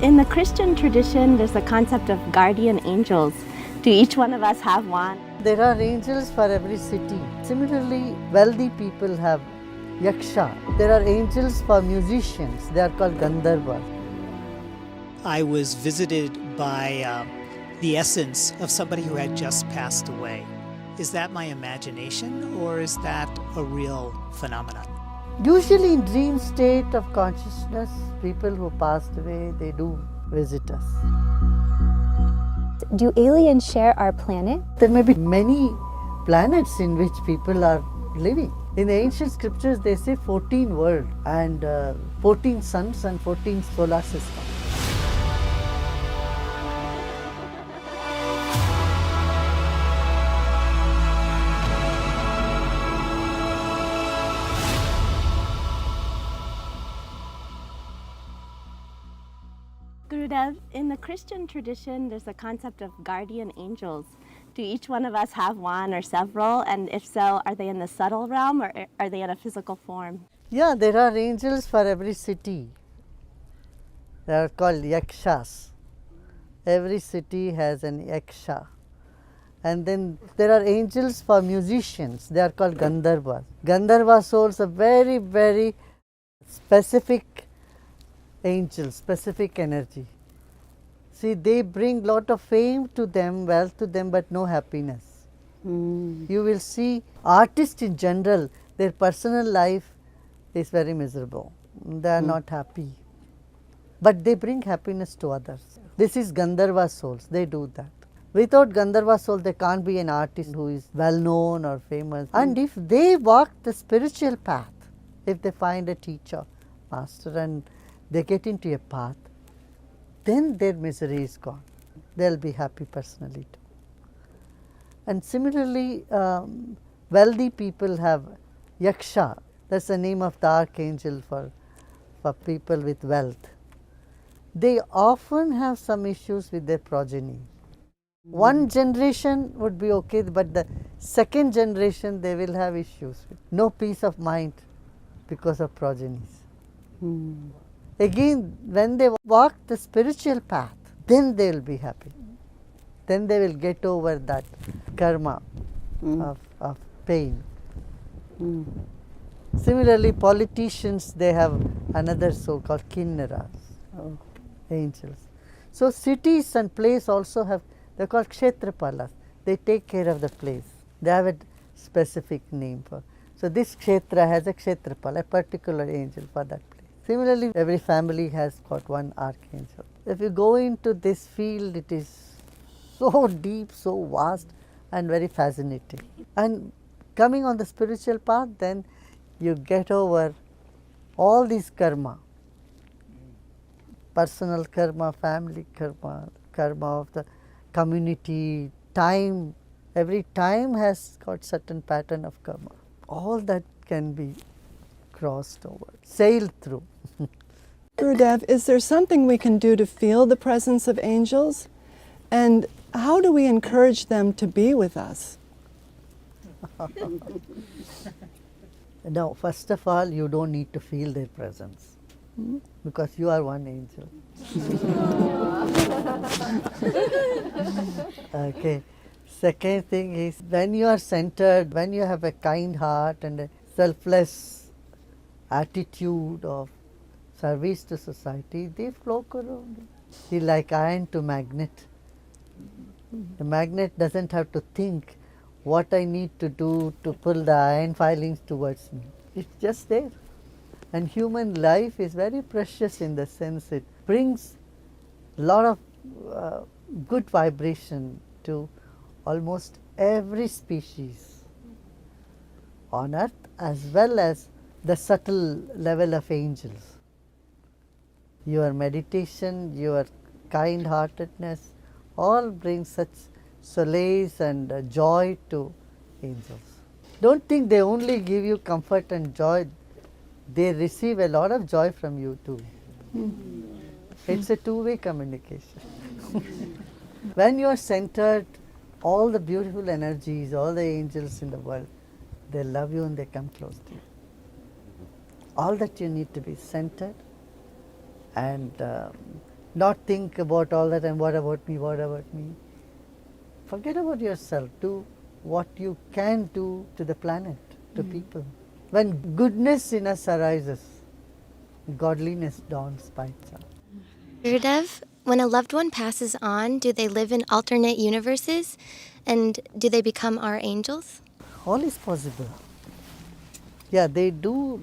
In the Christian tradition, there's a concept of guardian angels. Do each one of us have one? There are angels for every city. Similarly, wealthy people have yaksha. There are angels for musicians. They are called gandharvas. I was visited by the essence of somebody who had just passed away. Is that my imagination or is that a real phenomenon? Usually in dream state of consciousness, people who passed away, they do visit us. Do aliens share our planet? There may be many planets in which people are living. In the ancient scriptures, they say 14 worlds and 14 suns and 14 solar systems. Gurudev, in the Christian tradition, there's a concept of guardian angels. Do each one of us have one or several? And if so, are they in the subtle realm or are they in a physical form? Yeah, there are angels for every city. They are called yakshas. Every city has an yaksha. And then there are angels for musicians. They are called gandharvas. Gandharva souls are very, very specific angels, specific energy. See, they bring lot of fame to them, wealth to them, but no happiness. You will see artists in general, their personal life is very miserable. They are not happy. But they bring happiness to others. This is Gandharva souls, they do that. Without Gandharva soul, there can't be an artist who is well known or famous. And if they walk the spiritual path, if they find a teacher, master, and they get into a path, then their misery is gone. They'll be happy personally too. And similarly, wealthy people have yaksha. That's the name of the archangel for people with wealth. They often have some issues with their progeny. One generation would be okay, but the second generation they will have issues with. No peace of mind because of progenies. Again, when they walk the spiritual path, then they will be happy. Then they will get over that karma of pain. Similarly, politicians, they have another soul called kinnaras, angels. So cities and places also have, they are called kshetrapalas. They take care of the place. They have a specific name for. So this kshetra has a kshetrapala, a particular angel for that place. Similarly, every family has got one archangel. If you go into this field, it is so deep, so vast and very fascinating. And coming on the spiritual path, then you get over all these karma, personal karma, family karma, karma of the community, time. Every time has got certain pattern of karma. All that can be crossed over, sailed through. Gurudev, is there something we can do to feel the presence of angels? And how do we encourage them to be with us? Now, first of all, you don't need to feel their presence because you are one angel. Okay. Second thing is, when you are centered, when you have a kind heart and a selfless attitude of service to society, they flock around you. See, like iron to magnet. The magnet doesn't have to think what I need to do to pull the iron filings towards me. It's just there. And human life is very precious in the sense it brings a lot of good vibration to almost every species on earth as well as the subtle level of angels. Your meditation, your kind-heartedness all brings such solace and joy to angels. Don't think they only give you comfort and joy, they receive a lot of joy from you too. It's a two-way communication. When you are centered, all the beautiful energies, all the angels in the world, they love you and they come close to you. All that you need to be centered and not think about all that and what about me, what about me. Forget about yourself. Do what you can do to the planet, to people. When goodness in us arises, godliness dawns by itself. Gurudev, when a loved one passes on, do they live in alternate universes? And do they become our angels? All is possible. Yeah, they do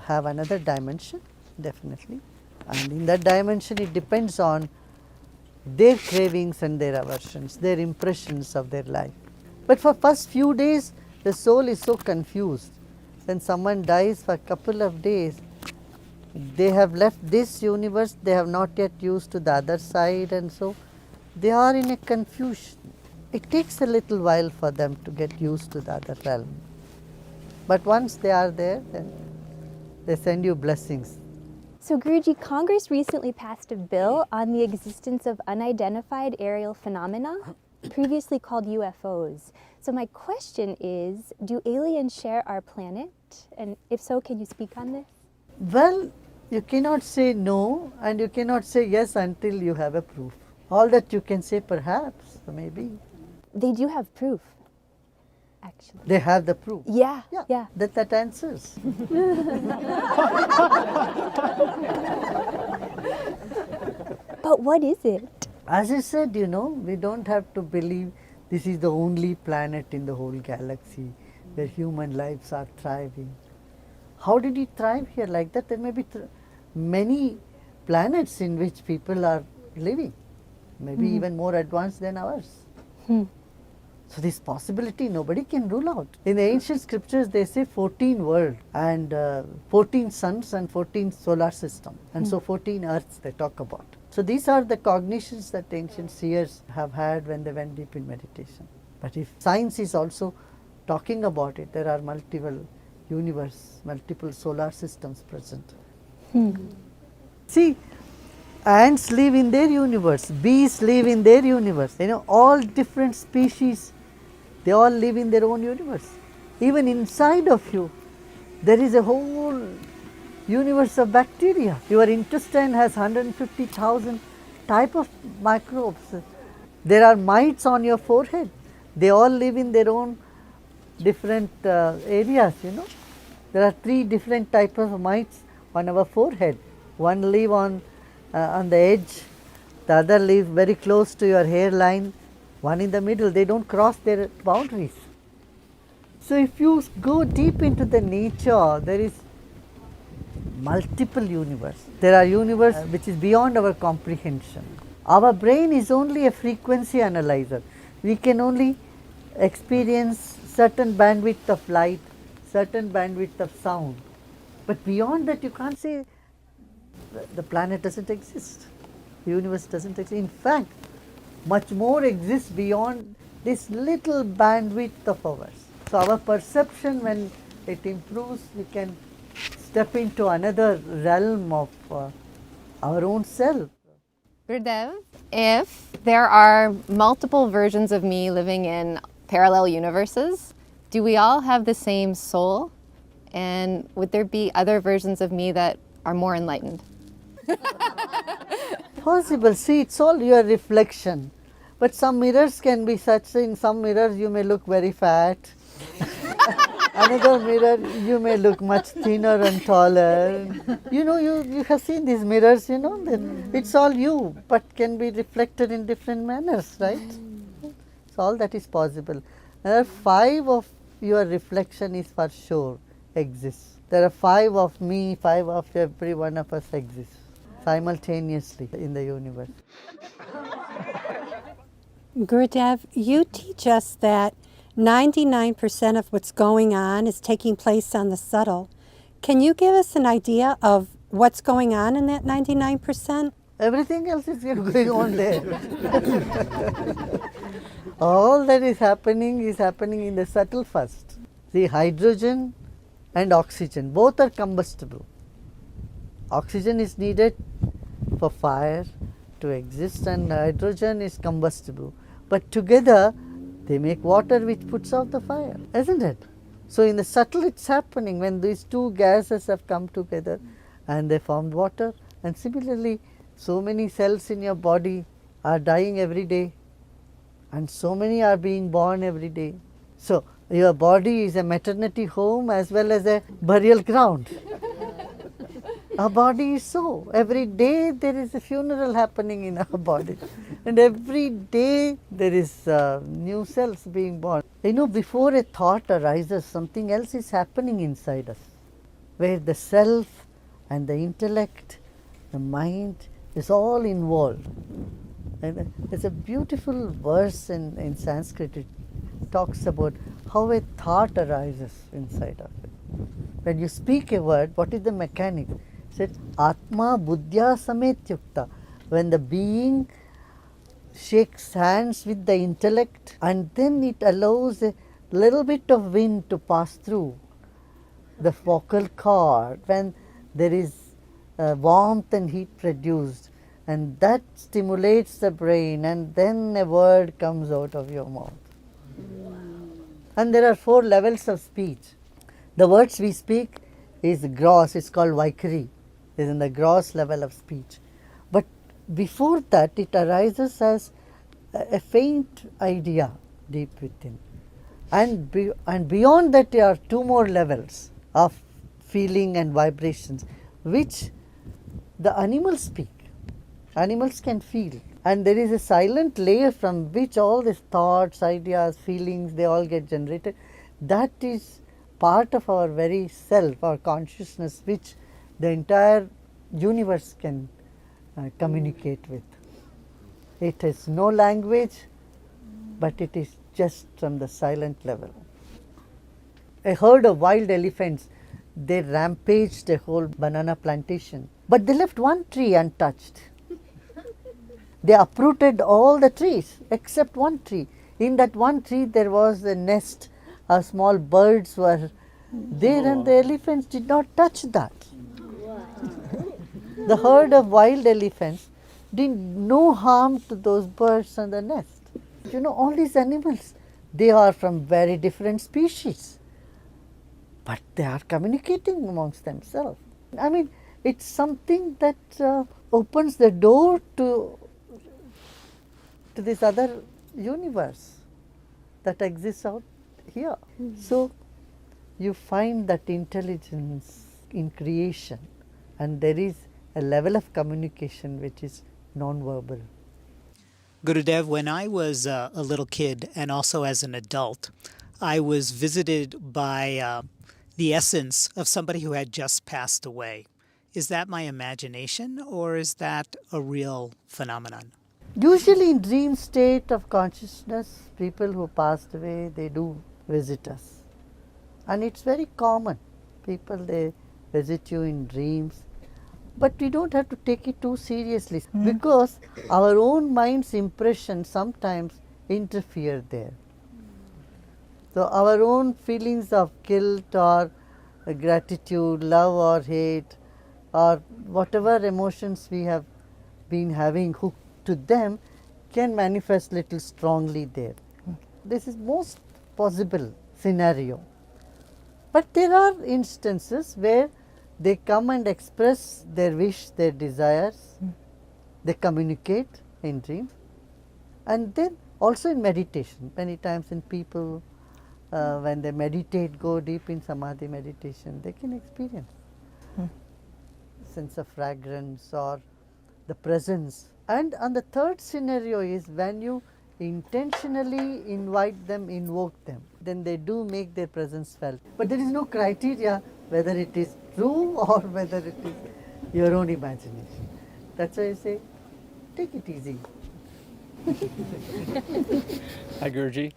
have another dimension, definitely. And in that dimension, it depends on their cravings and their aversions, their impressions of their life. But for first few days, the soul is so confused. When someone dies for a couple of days, they have left this universe, they have not yet used to the other side, and so they are in a confusion. It takes a little while for them to get used to the other realm. But once they are there, then they send you blessings. So Guruji, Congress recently passed a bill on the existence of unidentified aerial phenomena, previously called UFOs. So my question is, do aliens share our planet? And if so, can you speak on this? Well, you cannot say no and you cannot say yes until you have a proof. All that you can say perhaps, maybe. They do have proof, actually. They have the proof. Yeah. That answers. But what is it? As I said, we don't have to believe this is the only planet in the whole galaxy where human lives are thriving. How did it thrive here like that? There may be many planets in which people are living, maybe even more advanced than ours. So this possibility nobody can rule out. In the ancient scriptures they say 14 worlds and 14 suns and 14 solar systems, and so 14 earths they talk about. So these are the cognitions that ancient seers have had when they went deep in meditation. But if science is also talking about it, there are multiple universe, multiple solar systems present. See, ants live in their universe, bees live in their universe, all different species, they all live in their own universe. Even inside of you, there is a whole universe of bacteria. Your intestine has 150,000 type of microbes. There are mites on your forehead. They all live in their own different areas, There are 3 different types of mites on our forehead. One live on the edge, the other live very close to your hairline, one in the middle. They don't cross their boundaries. So if you go deep into the nature, there is multiple universe. There are universe which is beyond our comprehension. Our brain is only a frequency analyzer. We can only experience certain bandwidth of light, certain bandwidth of sound. But beyond that you can't say the planet doesn't exist, the universe doesn't exist. In fact, much more exists beyond this little bandwidth of ours. So our perception, when it improves, we can step into another realm of our own self. Gurudev, if there are multiple versions of me living in parallel universes, do we all have the same soul? And would there be other versions of me that are more enlightened? Possible. See, it's all your reflection. But some mirrors can be such, in some mirrors you may look very fat. Another mirror you may look much thinner and taller. You have seen these mirrors, it's all you, but can be reflected in different manners, right? So all that is possible. There are 5 of your reflection is for sure exists. There are 5 of me, 5 of every one of us exists simultaneously in the universe. Gurudev, you teach us that 99% of what's going on is taking place on the subtle. Can you give us an idea of what's going on in that 99%? Everything else is going on there. All that is happening in the subtle first. The hydrogen and oxygen, both are combustible. Oxygen is needed for fire to exist and hydrogen is combustible. But together they make water which puts out the fire, isn't it? So in the subtle it's happening when these 2 gases have come together and they formed water, and similarly so many cells in your body are dying every day, and so many are being born every day. So your body is a maternity home as well as a burial ground. Our body is so. Every day there is a funeral happening in our body, and every day there is new cells being born. You know, before a thought arises, something else is happening inside us, where the self and the intellect, the mind is all involved. And there's a beautiful verse in Sanskrit. It talks about how a thought arises inside of it. When you speak a word, what is the mechanics? It says Atma Buddhya Sametyukta. When the being shakes hands with the intellect, and then it allows a little bit of wind to pass through the vocal cord, when there is warmth and heat produced, and that stimulates the brain, and then a word comes out of your mouth. And there are 4 levels of speech. The words we speak is gross, it's called Vaikari, is in the gross level of speech. But before that, it arises as a faint idea deep within. And beyond that, there are 2 more levels of feeling and vibrations, which the animals speak. Animals can feel. And there is a silent layer from which all these thoughts, ideas, feelings, they all get generated. That is part of our very self, our consciousness, which the entire universe can communicate with. It has no language, but it is just from the silent level. A herd of wild elephants, they rampaged a whole banana plantation, but they left one tree untouched. They uprooted all the trees except one tree. In that one tree there was a nest, small birds were there, and the elephants did not touch that. The herd of wild elephants did no harm to those birds and the nest. You know, all these animals, they are from very different species, but they are communicating amongst themselves. I mean, it's something that opens the door to this other universe that exists out here. So you find that intelligence in creation, and there is a level of communication which is non-verbal. Gurudev, when I was a little kid and also as an adult, I was visited by the essence of somebody who had just passed away. Is that my imagination, or is that a real phenomenon? Usually in dream state of consciousness, people who passed away, they do visit us. And it's very common. People, they visit you in dreams. But we don't have to take it too seriously, because our own mind's impressions sometimes interfere there. So our own feelings of guilt or gratitude, love or hate, or whatever emotions we have been having hooked to them, can manifest little strongly there. This is most possible scenario. But there are instances where they come and express their wish, their desires, they communicate in dreams, and then also in meditation. Many times in people, when they meditate, go deep in samadhi meditation, they can experience sense of fragrance or the presence. And on the third scenario is when you intentionally invite them, invoke them, then they do make their presence felt. But there is no criteria whether it is true or whether it is your own imagination. That's why I say, take it easy. Hi, Guruji.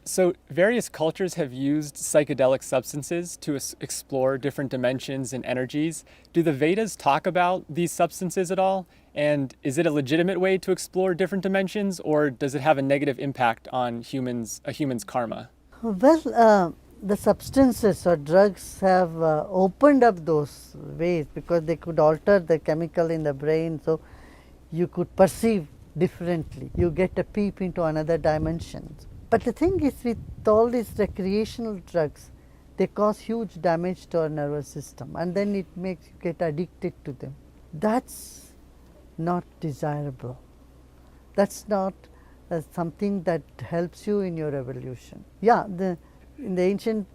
So various cultures have used psychedelic substances to explore different dimensions and energies. Do the Vedas talk about these substances at all? And is it a legitimate way to explore different dimensions, or does it have a negative impact on a human's karma? Well, the substances or drugs have opened up those ways, because they could alter the chemical in the brain, so you could perceive differently. You get a peep into another dimension. But the thing is, with all these recreational drugs, they cause huge damage to our nervous system, and then it makes you get addicted to them. That's not desirable. That's not something that helps you in your evolution. Yeah, in the ancient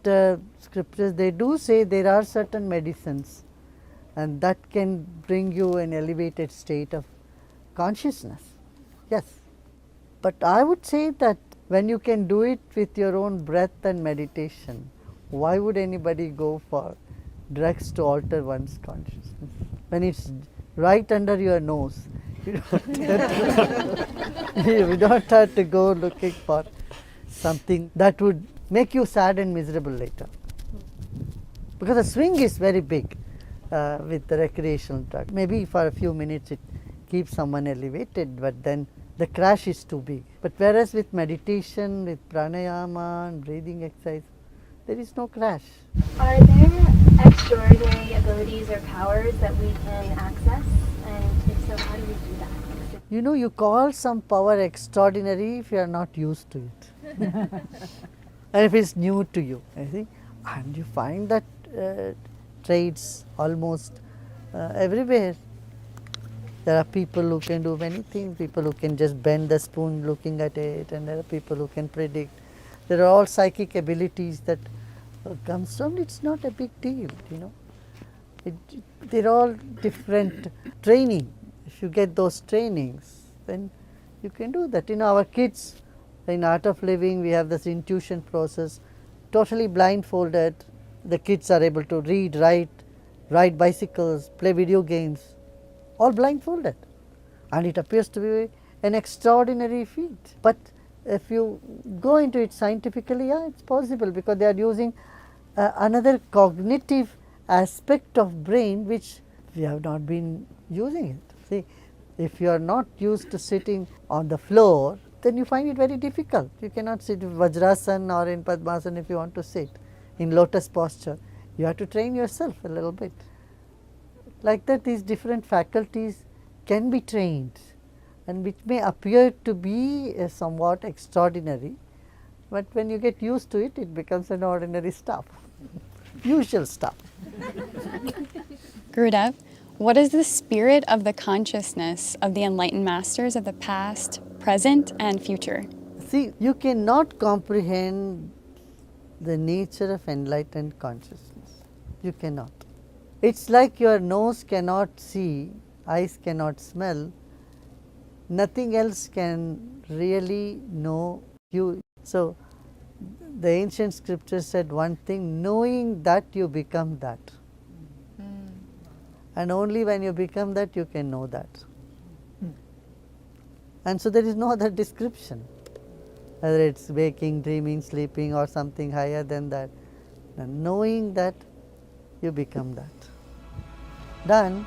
scriptures they do say there are certain medicines and that can bring you an elevated state of consciousness. Yes, but I would say that when you can do it with your own breath and meditation, why would anybody go for drugs to alter one's consciousness? When it's right under your nose, you don't have to go looking for something that would make you sad and miserable later. Because the swing is very big with the recreational drug. Maybe for a few minutes it keeps someone elevated, but then the crash is too big. But whereas with meditation, with pranayama and breathing exercise, there is no crash. Are there extraordinary abilities or powers that we can access? And if so, how do we do that? You know, you call some power extraordinary if you are not used to it. And if it's new to you, I think, and you find that traits almost everywhere. There are people who can do many things, people who can just bend the spoon looking at it, and there are people who can predict. There are all psychic abilities that comes from. It's not a big deal, you know. They're all different training. If you get those trainings, then you can do that. You know, our kids in Art of Living, we have this intuition process, totally blindfolded. The kids are able to read, write, ride bicycles, play video games, all blindfolded. And it appears to be an extraordinary feat. But if you go into it scientifically, yeah, it's possible, because they are using another cognitive aspect of brain which we have not been using it. See, if you are not used to sitting on the floor, then you find it very difficult. You cannot sit in Vajrasana or in Padmasana if you want to sit. In lotus posture, you have to train yourself a little bit. Like that, these different faculties can be trained, and which may appear to be somewhat extraordinary, but when you get used to it, it becomes an ordinary stuff, usual stuff. Gurudev, what is the spirit of the consciousness of the enlightened masters of the past, present, and future? See, you cannot comprehend the nature of enlightened consciousness. You cannot. It's like your nose cannot see, eyes cannot smell, nothing else can really know you. So, the ancient scriptures said one thing, knowing that you become that. And only when you become that you can know that. And so there is no other description, whether it's waking, dreaming, sleeping, or something higher than that. And knowing that you become that. Done.